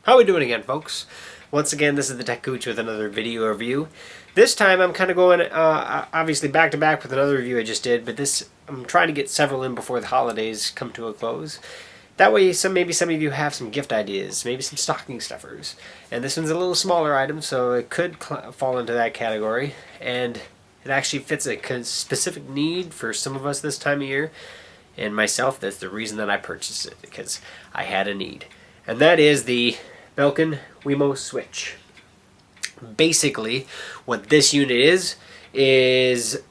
How we doing again, folks? Once again, this is the techgooch with another video review. This time I'm kind of going, obviously back to back with another review I just did, but this, I'm trying to get several in before the holidays come to a close. That way, maybe some of you have some gift ideas, maybe some stocking stuffers. And this one's a little smaller item, so it could fall into that category. And it actually fits a specific need for some of us this time of year. And myself, that's the reason that I purchased it, because I had a need. And that is the Belkin WeMo switch. Basically, what this unit is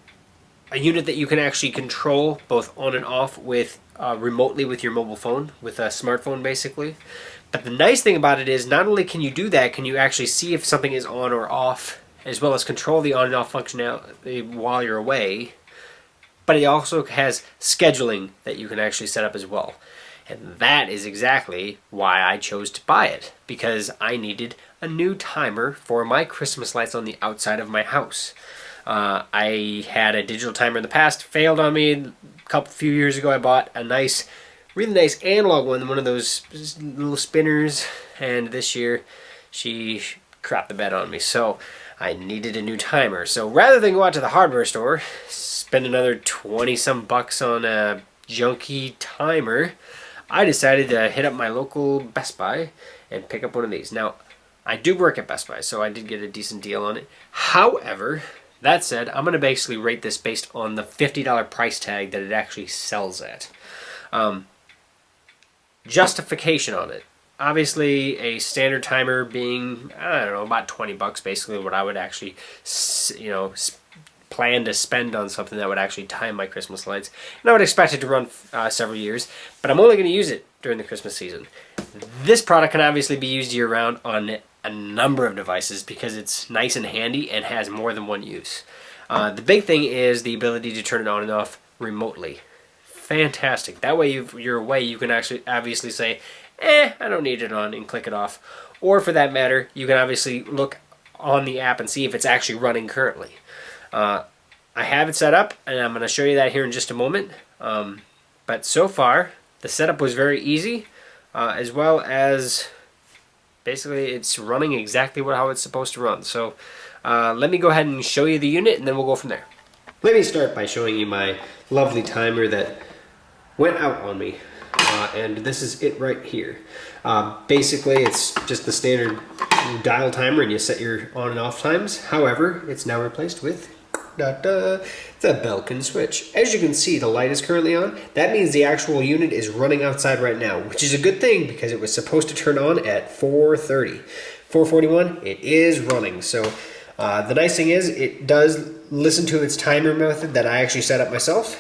a unit that you can actually control both on and off with remotely with your mobile phone, with a smartphone basically. But the nice thing about it is not only can you do that, can you actually see if something is on or off, as well as control the on and off functionality while you're away. But it also has scheduling that you can actually set up as well. And that is exactly why I chose to buy it, because I needed a new timer for my Christmas lights on the outside of my house. I had a digital timer in the past, failed on me. A few years ago I bought a really nice analog one of those little spinners, and this year she crapped the bed on me. So I needed a new timer. So rather than go out to the hardware store, spend another 20 some bucks on a junky timer, I decided to hit up my local Best Buy and pick up one of these. Now, I do work at Best Buy, so I did get a decent deal on it. However, that said, I'm going to basically rate this based on the $50 price tag that it actually sells at. Justification on it. Obviously, a standard timer being, I don't know, about 20 bucks, basically what I would actually, plan to spend on something that would actually time my Christmas lights. And I would expect it to run several years, but I'm only going to use it during the Christmas season. This product can obviously be used year-round on a number of devices because it's nice and handy and has more than one use. The big thing is the ability to turn it on and off remotely. Fantastic. That way, if you're away, you can actually obviously say, I don't need it on, and click it off. Or for that matter, you can obviously look on the app and see if it's actually running currently. I have it set up, and I'm going to show you that here in just a moment. But so far, the setup was very easy, as well as basically it's running exactly how it's supposed to run. So let me go ahead and show you the unit, and then we'll go from there. Let me start by showing you my lovely timer that went out on me. And this is it right here. Basically, it's just the standard dial timer, and you set your on and off times. However, it's now replaced with the Belkin switch. As you can see, the light is currently on. That means the actual unit is running outside right now, which is a good thing because it was supposed to turn on at 4:30. 4:41, it is running. So the nice thing is it does listen to its timer method that I actually set up myself.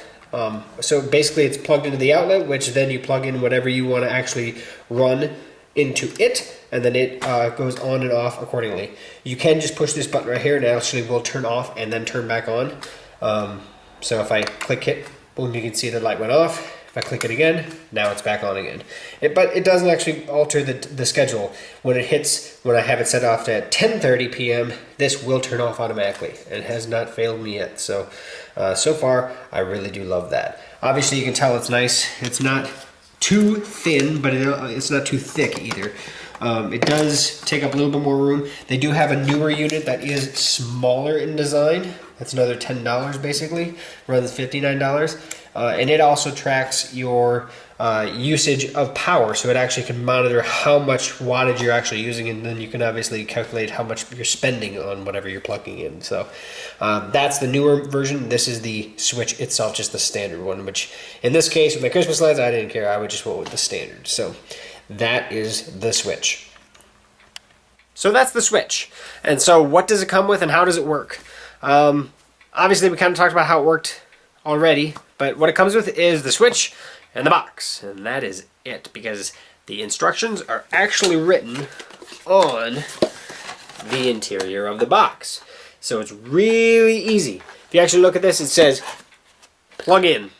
So basically it's plugged into the outlet, which then you plug in whatever you want to actually run into it, and then it goes on and off accordingly. You can just push this button right here and it actually will turn off and then turn back on. So if I click it, boom, you can see the light went off. If I click it again, now it's back on again. But it doesn't actually alter the schedule. When I have it set off to 10:30 p.m., this will turn off automatically. It has not failed me yet. So, so far, I really do love that. Obviously, you can tell it's nice. It's not too thin, but it's not too thick either. It does take up a little bit more room. They do have a newer unit that is smaller in design. That's another $10 basically. Runs $59. And it also tracks your usage of power, so it actually can monitor how much wattage you're actually using, and then you can obviously calculate how much you're spending on whatever you're plugging in. So that's the newer version. This is the switch itself, just the standard one, which in this case with my Christmas lights, I didn't care. I would just go with the standard. So that is the switch. So that's the switch. And so what does it come with and how does it work? Obviously we kind of talked about how it worked already, but what it comes with is the switch and the box, and that is it, because the instructions are actually written on the interior of the box. So it's really easy. If you actually look at this, it says plug in.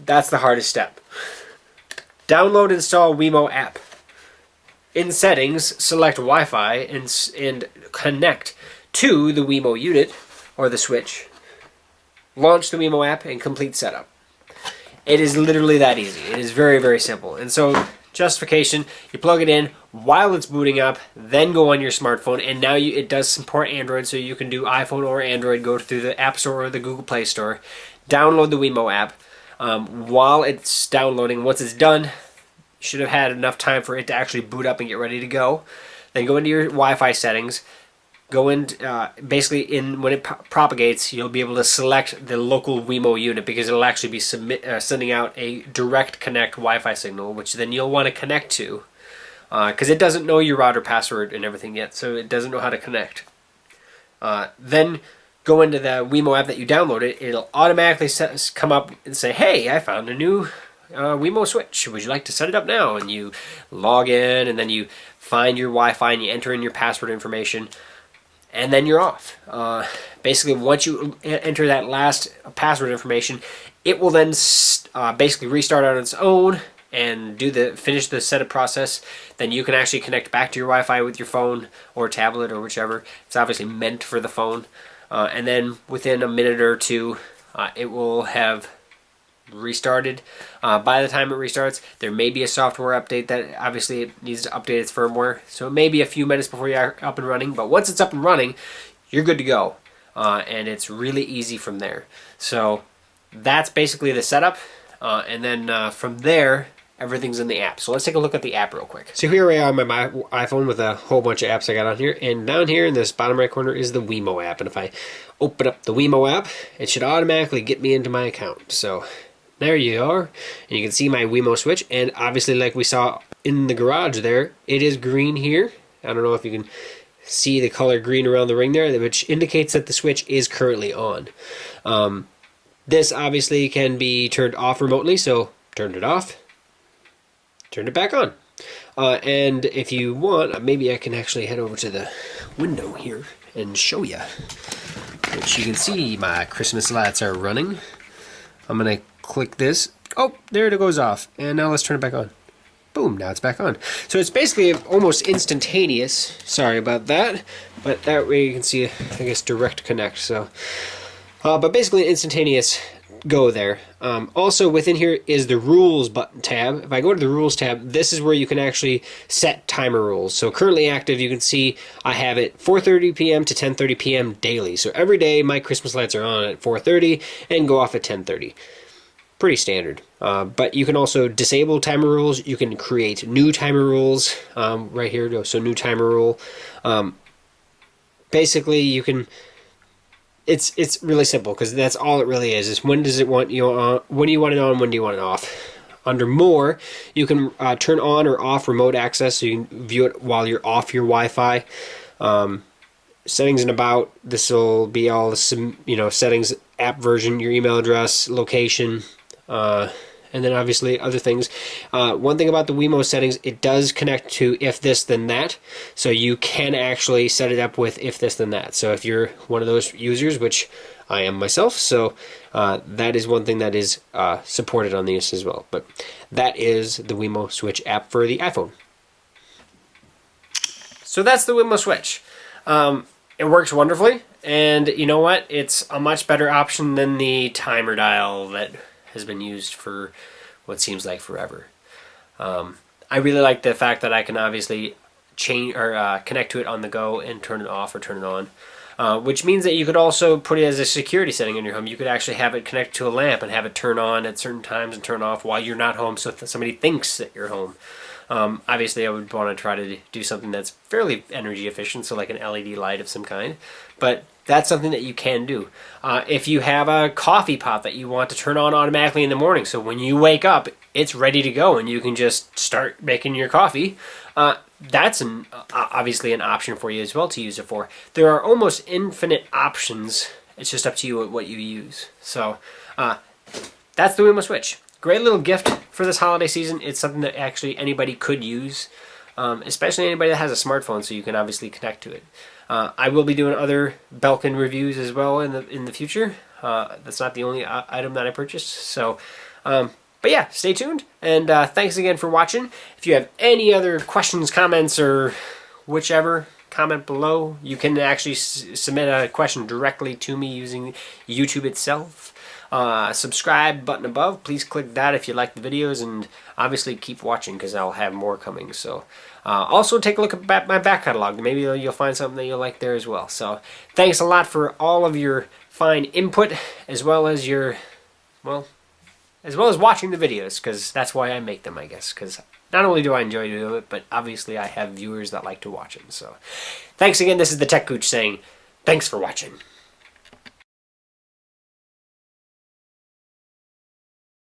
That's the hardest step. Download and install WeMo app. In settings, select Wi-Fi and connect to the WeMo unit or the switch. Launch the WeMo app and complete setup. It is literally that easy. It is very, very simple. And so justification, you plug it in while it's booting up, then go on your smartphone, and now it does support Android, so you can do iPhone or Android, go through the App Store or the Google Play Store, download the WeMo app. While it's downloading, once it's done, you should have had enough time for it to actually boot up and get ready to go. Then go into your Wi-Fi settings. Go in, basically when it propagates, you'll be able to select the local WeMo unit, because it'll actually be sending out a direct connect Wi-Fi signal, which then you'll want to connect to, because it doesn't know your router password and everything yet, so it doesn't know how to connect. Then go into the WeMo app that you downloaded. It'll automatically come up and say, hey, I found a new WeMo switch. Would you like to set it up now? And you log in, and then you find your Wi-Fi, and you enter in your password information. And then you're off. Basically, once you enter that last password information, it will then basically restart on its own and finish the setup process. Then you can actually connect back to your Wi-Fi with your phone or tablet or whichever. It's obviously meant for the phone. And then within a minute or two, it will have restarted. By the time it restarts, there may be a software update that obviously it needs to update its firmware, so it may be a few minutes before you're up and running, but once it's up and running, you're good to go. And it's really easy from there. So that's basically the setup, and then from there, everything's in the app. So let's take a look at the app real quick. So here we are on my iPhone with a whole bunch of apps I got on here, and down here in this bottom right corner is the WeMo app, and if I open up the WeMo app, it should automatically get me into my account. So there you are, and you can see my WeMo switch, and obviously, like we saw in the garage there, it is green here. I don't know if you can see the color green around the ring there, which indicates that the switch is currently on. This obviously can be turned off remotely, so turned it off, turned it back on. And if you want, maybe I can actually head over to the window here and show you. Which you can see my Christmas lights are running. I'm going to click this. Oh, there it goes off. And now let's turn it back on. Boom, now it's back on. So it's basically almost instantaneous. Sorry about that. But that way you can see, I guess, direct connect. So, but basically instantaneous go there. Also within here is the rules button tab. If I go to the rules tab, this is where you can actually set timer rules. So currently active, you can see I have it 4:30 p.m. to 10:30 p.m. daily. So every day my Christmas lights are on at 4:30 and go off at 10:30. Pretty standard. But you can also disable timer rules. You can create new timer rules right here. So new timer rule. Basically, you can. It's really simple, because that's all it really is when does it want you on, when do you want it on, when do you want it off. Under more, you can turn on or off remote access, so you can view it while you're off your Wi-Fi. Settings and about, this will be all the settings, app version, your email address, location, and then obviously other things. One thing about the WeMo settings, it does connect to if this then that, so you can actually set it up with if this then that. So if you're one of those users, which I am myself, so that is one thing that is supported on these as well. But that is the WeMo Switch app for the iPhone. So that's the WeMo Switch. It works wonderfully, and you know what? It's a much better option than the timer dial that has been used for what seems like forever. I really like the fact that I can obviously change or connect to it on the go and turn it off or turn it on, which means that you could also put it as a security setting in your home. You could actually have it connect to a lamp and have it turn on at certain times and turn off while you're not home, so that somebody thinks that you're home. Obviously, I would want to try to do something that's fairly energy efficient, so like an LED light of some kind, but that's something that you can do. If you have a coffee pot that you want to turn on automatically in the morning, so when you wake up, it's ready to go and you can just start making your coffee, that's obviously an option for you as well to use it for. There are almost infinite options. It's just up to you what you use. So that's the WeMo Switch. Great little gift for this holiday season. It's something that actually anybody could use, especially anybody that has a smartphone, so you can obviously connect to it. I will be doing other Belkin reviews as well in the future. That's not the only item that I purchased. So, but yeah, stay tuned, and thanks again for watching. If you have any other questions, comments, or whichever, comment below. You can actually submit a question directly to me using YouTube itself. subscribe button above. Please click that if you like the videos, and obviously keep watching because I'll have more coming. So also take a look at my back catalog. Maybe you'll find something that you'll like there as well. So thanks a lot for all of your fine input, as well as your, well, as well as watching the videos, because that's why I make them, I guess, because not only do I enjoy doing it, but obviously I have viewers that like to watch them. So thanks again. This is the Tech Gooch saying thanks for watching.